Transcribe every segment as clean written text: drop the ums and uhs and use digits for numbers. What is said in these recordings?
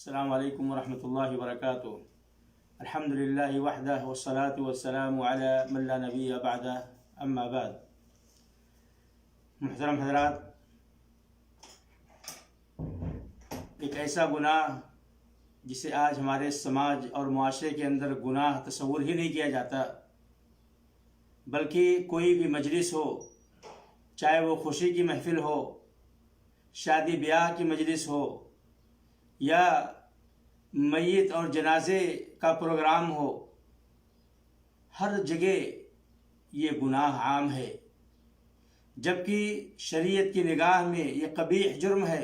السلام علیکم ورحمۃ اللہ وبرکاتہ۔ الحمدللہ وحدہ والصلاة والسلام علی من لا نبی بعدہ، اما بعد۔ محترم حضرات، ایک ایسا گناہ جسے آج ہمارے سماج اور معاشرے کے اندر گناہ تصور ہی نہیں کیا جاتا، بلکہ کوئی بھی مجلس ہو، چاہے وہ خوشی کی محفل ہو، شادی بیاہ کی مجلس ہو، یا میت اور جنازے کا پروگرام ہو، ہر جگہ یہ گناہ عام ہے، جبکہ شریعت کی نگاہ میں یہ قبیح جرم ہے۔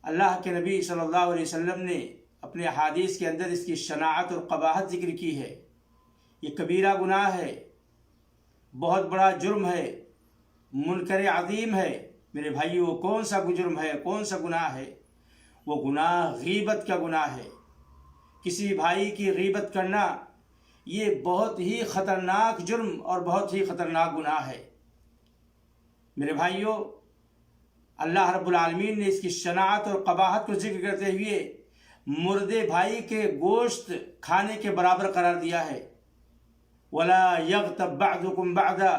اللہ کے نبی صلی اللہ علیہ وسلم نے اپنے احادیث کے اندر اس کی شناعت اور قباحت ذکر کی ہے۔ یہ کبیرہ گناہ ہے، بہت بڑا جرم ہے، منکر عظیم ہے۔ میرے بھائیو، کون سا جرم ہے، کون سا گناہ ہے؟ وہ گناہ غیبت کا گناہ ہے۔ کسی بھائی کی غیبت کرنا یہ بہت ہی خطرناک جرم اور بہت ہی خطرناک گناہ ہے۔ میرے بھائیو، اللہ رب العالمین نے اس کی شناعت اور قباحت کو ذکر کرتے ہوئے مردے بھائی کے گوشت کھانے کے برابر قرار دیا ہے۔ وَلَا يَغْتَبْ بَعْضُكُمْ بَعْضًا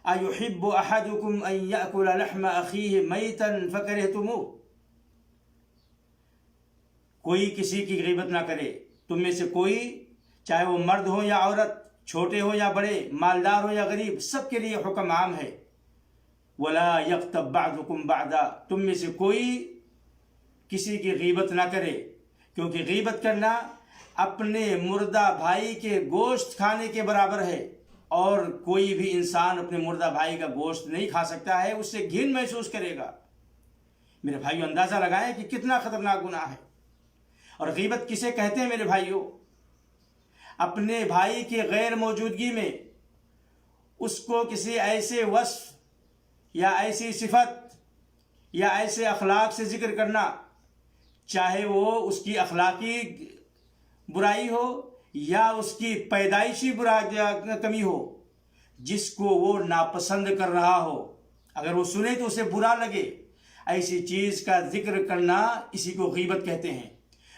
أَيُحِبُّ أَحَدُكُمْ أَن يَأْكُلَ لَحْمَ أَخِيهِ مَيْتًا فَكَرِهْتُمُوهُ۔ کوئی کسی کی غیبت نہ کرے، تم میں سے کوئی، چاہے وہ مرد ہو یا عورت، چھوٹے ہو یا بڑے، مالدار ہو یا غریب، سب کے لیے حکم عام ہے۔ وَلَا يَغْتَبْ بَعْضُكُمْ بَعْضًا، تم میں سے کوئی کسی کی غیبت نہ کرے، کیونکہ غیبت کرنا اپنے مردہ بھائی کے گوشت کھانے کے برابر ہے، اور کوئی بھی انسان اپنے مردہ بھائی کا گوشت نہیں کھا سکتا ہے، اس سے گھن محسوس کرے گا۔ میرے بھائیو، اندازہ لگائیں کہ کتنا خطرناک گناہ ہے۔ اور غیبت کسے کہتے ہیں میرے بھائیو؟ اپنے بھائی کی غیر موجودگی میں اس کو کسی ایسے وصف یا ایسی صفت یا ایسے اخلاق سے ذکر کرنا، چاہے وہ اس کی اخلاقی برائی ہو یا اس کی پیدائشی کمی ہو، جس کو وہ ناپسند کر رہا ہو، اگر وہ سنے تو اسے برا لگے، ایسی چیز کا ذکر کرنا اسی کو غیبت کہتے ہیں۔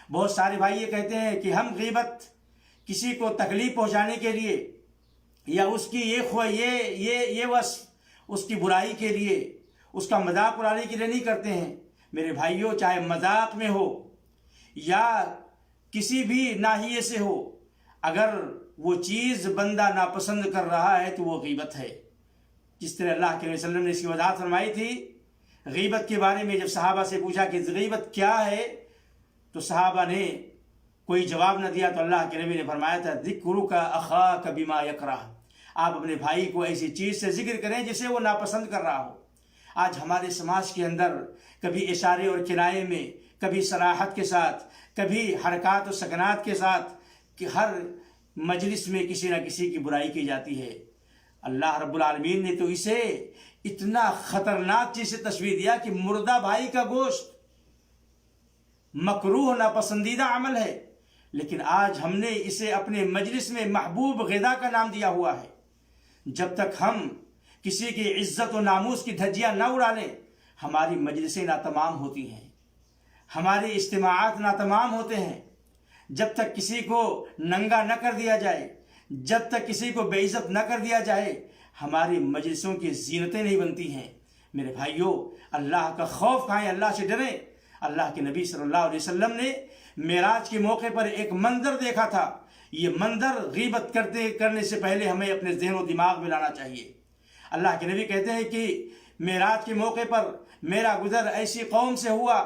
بہت سارے بھائی یہ کہتے ہیں کہ ہم غیبت کسی کو تکلیف پہنچانے کے لیے یا اس کی یہ وصف، اس کی برائی کے لیے، اس کا مذاق اڑانے کے لیے نہیں کرتے ہیں۔ میرے بھائیوں، چاہے مذاق میں ہو یا کسی بھی ناحیے سے ہو، اگر وہ چیز بندہ ناپسند کر رہا ہے تو وہ غیبت ہے۔ جس طرح اللہ کے نبی صلی اللہ علیہ وسلم نے اس کی وضاحت فرمائی تھی غیبت کے بارے میں، جب صحابہ سے پوچھا کہ غیبت کیا ہے تو صحابہ نے کوئی جواب نہ دیا، تو اللہ کے نبی نے فرمایا تھا ذکرک اخاک بما یکرہ، آپ اپنے بھائی کو ایسی چیز سے ذکر کریں جسے وہ ناپسند کر رہا ہو۔ آج ہمارے سماج کے اندر کبھی اشارے اور کنایے میں، کبھی صراحت کے ساتھ، کبھی حرکات و سکنات کے ساتھ، کہ ہر مجلس میں کسی نہ کسی کی برائی کی جاتی ہے۔ اللہ رب العالمین نے تو اسے اتنا خطرناک چیز سے تشبیہ دیا کہ مردہ بھائی کا گوشت مکروہ ناپسندیدہ عمل ہے، لیکن آج ہم نے اسے اپنے مجلس میں محبوب غذا کا نام دیا ہوا ہے۔ جب تک ہم کسی کی عزت و ناموس کی دھجیاں نہ اڑا لیں، ہماری مجلسیں ناتمام ہوتی ہیں، ہمارے اجتماعات ناتمام ہوتے ہیں۔ جب تک کسی کو ننگا نہ کر دیا جائے، جب تک کسی کو بے عزت نہ کر دیا جائے، ہماری مجلسوں کی زینتیں نہیں بنتی ہیں۔ میرے بھائیوں، اللہ کا خوف کھائیں، اللہ سے ڈریں۔ اللہ کے نبی صلی اللہ علیہ وسلم نے معراج کے موقع پر ایک منظر دیکھا تھا۔ یہ منظر غیبت کرنے سے پہلے ہمیں اپنے ذہن و دماغ میں لانا چاہیے۔ اللہ کے نبی کہتے ہیں کہ معراج کے موقع پر میرا گزر ایسی قوم سے ہوا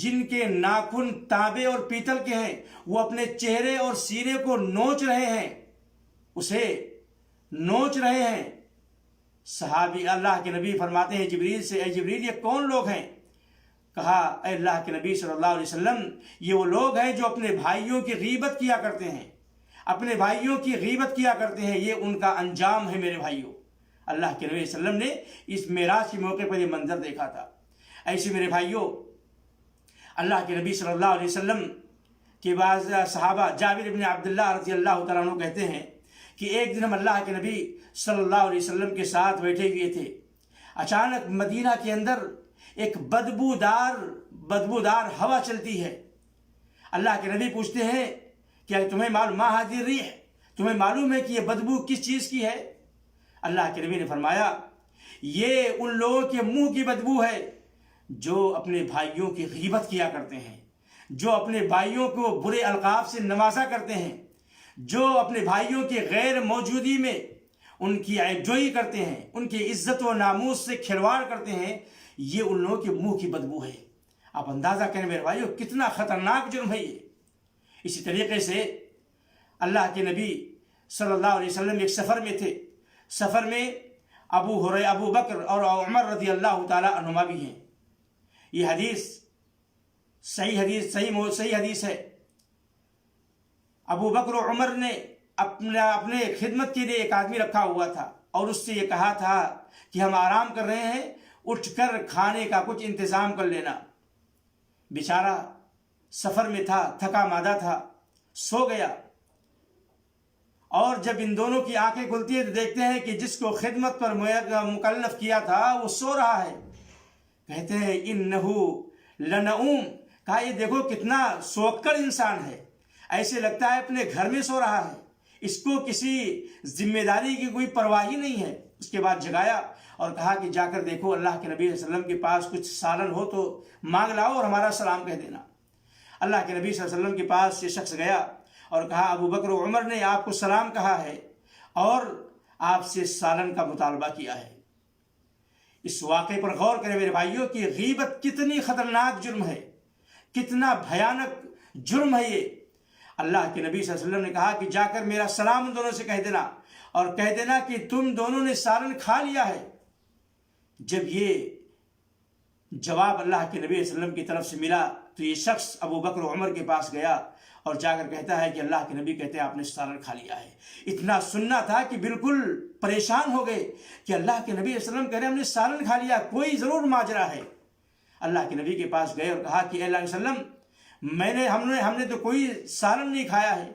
جن کے ناخن تانبے اور پیتل کے ہیں، وہ اپنے چہرے اور سینے کو نوچ رہے ہیں، اسے نوچ رہے ہیں۔ صحابی اللہ کے نبی فرماتے ہیں جبریل سے، اے جبریل، یہ کون لوگ ہیں؟ کہا، اے اللہ کے نبی صلی اللہ علیہ وسلم، یہ وہ لوگ ہیں جو اپنے بھائیوں کی غیبت کیا کرتے ہیں، اپنے بھائیوں کی غیبت کیا کرتے ہیں، یہ ان کا انجام ہے۔ میرے بھائیوں، اللہ کے نبی صلی اللہ علیہ وسلم نے اس معراج کے موقع پر یہ منظر دیکھا تھا۔ ایسے میرے بھائیوں، اللہ کے نبی صلی اللہ علیہ وسلم کے بعض صحابہ جابر بن عبداللہ رضی اللہ تعالیٰ عنہ کہتے ہیں کہ ایک دن ہم اللہ کے نبی صلی اللہ علیہ وسلم کے ساتھ بیٹھے ہوئے تھے، اچانک مدینہ کے اندر ایک بدبودار بدبودار ہوا چلتی ہے۔ اللہ کے نبی پوچھتے ہیں کہ تمہیں معلوم ما ہذی ریح، تمہیں معلوم ہے کہ یہ بدبو کس چیز کی ہے؟ اللہ کے نبی نے فرمایا یہ ان لوگوں کے منہ کی بدبو ہے جو اپنے بھائیوں کی غیبت کیا کرتے ہیں، جو اپنے بھائیوں کو برے القاب سے نوازا کرتے ہیں، جو اپنے بھائیوں کی غیر موجودی میں ان کی عیب جوئی کرتے ہیں، ان کی عزت و ناموس سے کھلواڑ کرتے ہیں، یہ ان لوگوں کے منہ کی بدبو ہے۔ آپ اندازہ کریں میرے بھائیوں کتنا خطرناک جرم ہے یہ۔ اسی طریقے سے اللہ کے نبی صلی اللہ علیہ وسلم ایک سفر میں تھے، سفر میں ابو بکر اور عمر رضی اللہ تعالی عنہما بھی ہیں۔ یہ حدیث صحیح حدیث ہے۔ ابو بکر و عمر نے اپنے خدمت کے لیے ایک آدمی رکھا ہوا تھا اور اس سے یہ کہا تھا کہ ہم آرام کر رہے ہیں، اٹھ کر کھانے کا کچھ انتظام کر لینا۔ بیچارہ سفر میں تھا، تھکا مادہ تھا، سو گیا، اور جب ان دونوں کی آنکھیں کھلتی ہیں تو دیکھتے ہیں کہ جس کو خدمت پر مکلف کیا تھا وہ سو رہا ہے۔ کہتے ہیں انہو لنعوم، کہا یہ دیکھو کتنا سوکڑ انسان ہے، ایسے لگتا ہے اپنے گھر میں سو رہا ہے، اس کو کسی ذمہ داری کی کوئی پرواہ ہی نہیں ہے۔ اس کے بعد جگایا اور کہا کہ جا کر دیکھو اللہ کے نبی صلی اللہ علیہ وسلم کے پاس کچھ سالن ہو تو مانگ لاؤ اور ہمارا سلام کہہ دینا۔ اللہ کے نبی صلی اللہ علیہ وسلم کے پاس یہ شخص گیا اور کہا ابو بکر و عمر نے آپ کو سلام کہا ہے اور آپ سے سالن کا مطالبہ کیا ہے۔ اس واقعے پر غور کریں میرے بھائیوں کہ غیبت کتنی خطرناک جرم ہے، کتنا بھیانک جرم ہے یہ۔ اللہ کے نبی صلی اللہ علیہ وسلم نے کہا کہ جا کر میرا سلام ان دونوں سے کہہ دینا اور کہہ دینا کہ تم دونوں نے سالن کھا لیا ہے۔ جب یہ جواب اللہ کے نبی صلی اللہ علیہ وسلم کی طرف سے ملا تو یہ شخص ابو بکر و عمر کے پاس گیا اور جا کر کہتا ہے کہ اللہ کے نبی کہتے ہیں آپ نے سالن کھا لیا ہے۔ اتنا سننا تھا کہ بالکل پریشان ہو گئے کہ اللہ کے نبی صلی اللہ علیہ وسلم کہہ رہے ہیں ہم نے سالن کھا لیا، کوئی ضرور ماجرا ہے۔ اللہ کے نبی کے پاس گئے اور کہا کہ اے اللہ علیہ وسلم ہم نے تو کوئی سالن نہیں کھایا ہے۔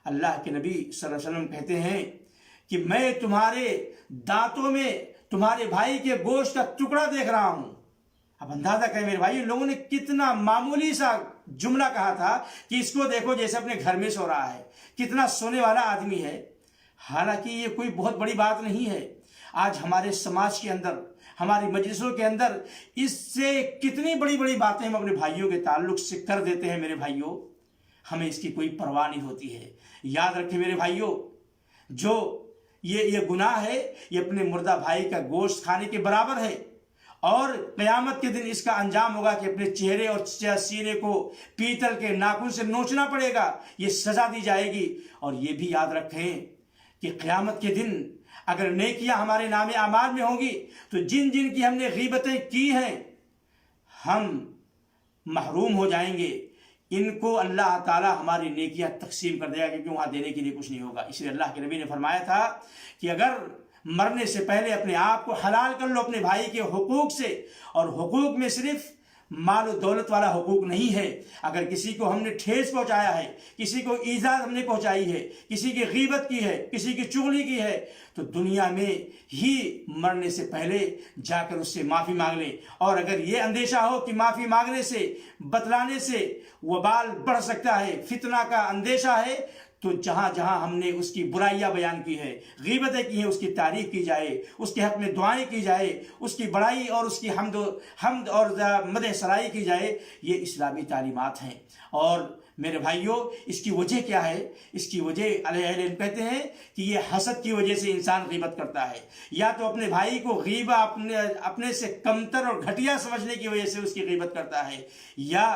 اللہ کے نبی صلی اللہ علیہ وسلم کہتے ہیں کہ میں تمہارے دانتوں میں تمہارے بھائی کے گوشت کا ٹکڑا دیکھ رہا ہوں۔ اب اندازہ کریں میرے بھائی لوگوں نے کتنا معمولی سا جملہ کہا تھا کہ اس کو دیکھو جیسے اپنے گھر میں سو رہا ہے، کتنا سونے والا آدمی ہے۔ حالانکہ یہ کوئی بہت بڑی بات نہیں ہے۔ آج ہمارے سماج کے اندر، ہماری مجلسوں کے اندر اس سے کتنی بڑی بڑی باتیں ہم اپنے بھائیوں کے تعلق سے کر دیتے ہیں میرے بھائیوں، ہمیں اس کی کوئی پرواہ نہیں ہوتی ہے۔ یاد رکھیں میرے بھائیوں، جو یہ گناہ ہے یہ اپنے مردہ بھائی کا گوشت کھانے کے برابر ہے، اور قیامت کے دن اس کا انجام ہوگا کہ اپنے چہرے اور سینے کو پیتل کے ناخن سے نوچنا پڑے گا، یہ سزا دی جائے گی۔ اور یہ بھی یاد رکھیں کہ قیامت کے دن اگر نیکیاں ہمارے نام اعمال میں ہوں گی تو جن جن کی ہم نے غیبتیں کی ہیں ہم محروم ہو جائیں گے، ان کو اللہ تعالی ہماری نیکیاں تقسیم کر دے گا، کیونکہ وہاں دینے کے لیے کچھ نہیں ہوگا۔ اس لیے اللہ کے نبی نے فرمایا تھا کہ اگر مرنے سے پہلے اپنے آپ کو حلال کر لو اپنے بھائی کے حقوق سے، اور حقوق میں صرف مال و دولت والا حقوق نہیں ہے۔ اگر کسی کو ہم نے ٹھیس پہنچایا ہے، کسی کو ایذا ہم نے پہنچائی ہے، کسی کی غیبت کی ہے، کسی کی چغلی کی ہے، تو دنیا میں ہی مرنے سے پہلے جا کر اس سے معافی مانگ لیں۔ اور اگر یہ اندیشہ ہو کہ معافی مانگنے سے، بتلانے سے وبال بڑھ سکتا ہے، فتنہ کا اندیشہ ہے، تو جہاں جہاں ہم نے اس کی برائیاں بیان کی ہے، غیبتیں کی ہیں، اس کی تعریف کی جائے، اس کے حق میں دعائیں کی جائے، اس کی بڑائی اور اس کی حمد اور مدح سرائی کی جائے، یہ اسلامی تعلیمات ہیں۔ اور میرے بھائیوں اس کی وجہ کیا ہے؟ اس کی وجہ اہل علم کہتے ہیں کہ یہ حسد کی وجہ سے انسان غیبت کرتا ہے، یا تو اپنے بھائی کو غیبہ اپنے سے کمتر اور گھٹیا سمجھنے کی وجہ سے اس کی غیبت کرتا ہے، یا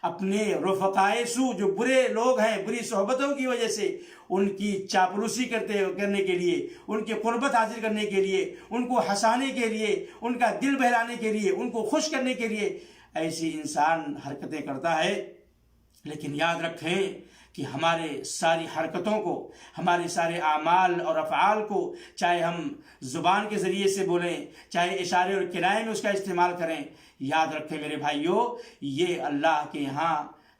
اپنے رفقائے سو جو برے لوگ ہیں، بری صحبتوں کی وجہ سے ان کی چاپلوسی کرنے کے لیے، ان کی قربت حاصل کرنے کے لیے، ان کو ہنسانے کے لیے، ان کا دل بہلانے کے لیے، ان کو خوش کرنے کے لیے ایسی انسان حرکتیں کرتا ہے۔ لیکن یاد رکھیں کہ ہمارے ساری حرکتوں کو، ہمارے سارے اعمال اور افعال کو، چاہے ہم زبان کے ذریعے سے بولیں، چاہے اشارے اور کنائے میں اس کا استعمال کریں، یاد رکھیں میرے بھائیوں یہ اللہ کے ہاں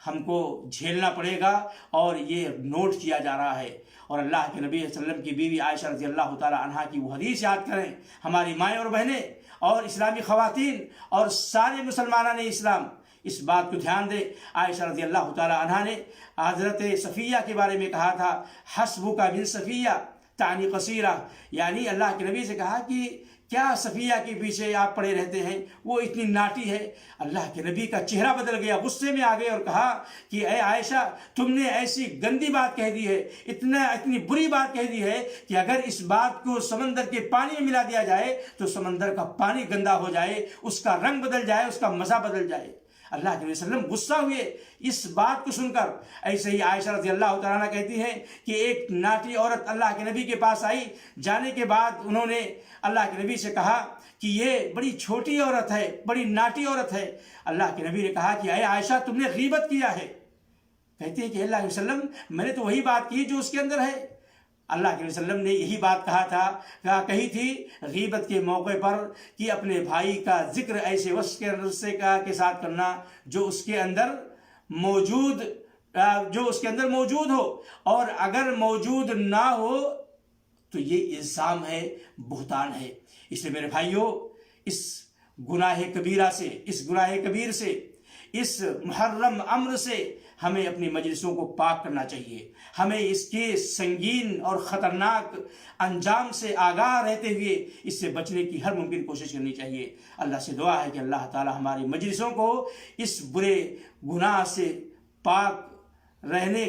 ہم کو جھیلنا پڑے گا، اور یہ نوٹ کیا جا رہا ہے۔ اور اللہ کے نبی صلی اللہ علیہ وسلم کی بیوی عائشہ رضی اللہ تعالی عنہا کی وہ حدیث یاد کریں، ہماری مائیں اور بہنیں اور اسلامی خواتین اور سارے مسلمانان اسلام اس بات کو دھیان دے. عائشہ رضی اللہ تعالی عنہا نے حضرت صفیہ کے بارے میں کہا تھا حسبک من صفیہ تعنی قصیرہ، یعنی اللہ کے نبی سے کہا کہ کیا صفیہ کے پیچھے آپ پڑے رہتے ہیں، وہ اتنی ناٹی ہے. اللہ کے نبی کا چہرہ بدل گیا، غصے میں آ گئے اور کہا کہ اے عائشہ تم نے ایسی گندی بات کہہ دی ہے، اتنی بری بات کہہ دی ہے کہ اگر اس بات کو سمندر کے پانی میں ملا دیا جائے تو سمندر کا پانی گندا ہو جائے، اس کا رنگ بدل جائے، اس کا مزہ بدل جائے. اللہ کے نبی صلی اللہ علیہ وسلم غصہ ہوئے اس بات کو سن کر. ایسے ہی عائشہ رضی اللہ تعالیٰ عنہ کہتی ہیں کہ ایک ناٹی عورت اللہ کے نبی کے پاس آئی. جانے کے بعد انہوں نے اللہ کے نبی سے کہا کہ یہ بڑی چھوٹی عورت ہے، بڑی ناٹی عورت ہے. اللہ کے نبی نے کہا کہ اے عائشہ تم نے غیبت کیا ہے. کہتے ہیں کہ اللہ علیہ وسلم میں نے تو وہی بات کی جو اس کے اندر ہے. اللہ کے وسلم نے یہی بات کہی تھی غیبت کے موقع پر کہ اپنے بھائی کا ذکر ایسے وصف کے ساتھ کرنا جو اس کے اندر موجود ہو، اور اگر موجود نہ ہو تو یہ الزام ہے، بہتان ہے. اس لیے میرے بھائیوں اس گناہ کبیر سے اس محرم امر سے ہمیں اپنی مجلسوں کو پاک کرنا چاہیے. ہمیں اس کے سنگین اور خطرناک انجام سے آگاہ رہتے ہوئے اس سے بچنے کی ہر ممکن کوشش کرنی چاہیے. اللہ سے دعا ہے کہ اللہ تعالی ہماری مجلسوں کو اس برے گناہ سے پاک رہنے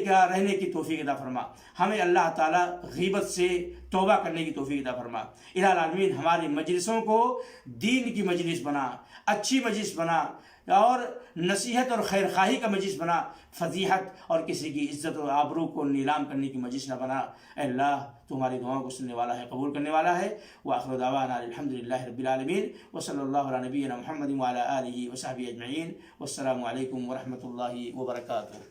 کی توفیق عطا فرما. ہمیں اللہ تعالیٰ غیبت سے توبہ کرنے کی توفیق عطا فرما. الہ العالمین ہماری مجلسوں کو دین کی مجلس بنا، اچھی مجلس بنا، اور نصیحت اور خیر خواہی کا مجلس بنا، فضیحت اور کسی کی عزت و آبرو کو نیلام کرنے کی مجلس نہ بنا. اے اللہ تو ہماری دعاؤں کو سننے والا ہے، قبول کرنے والا ہے. وآخر دعوانا الحمدللہ رب العالمین وصلی اللہ علی نبینا محمد وعلی آلہ وصحبہ اجمعین. والسلام علیکم ورحمۃ اللہ وبرکاتہ.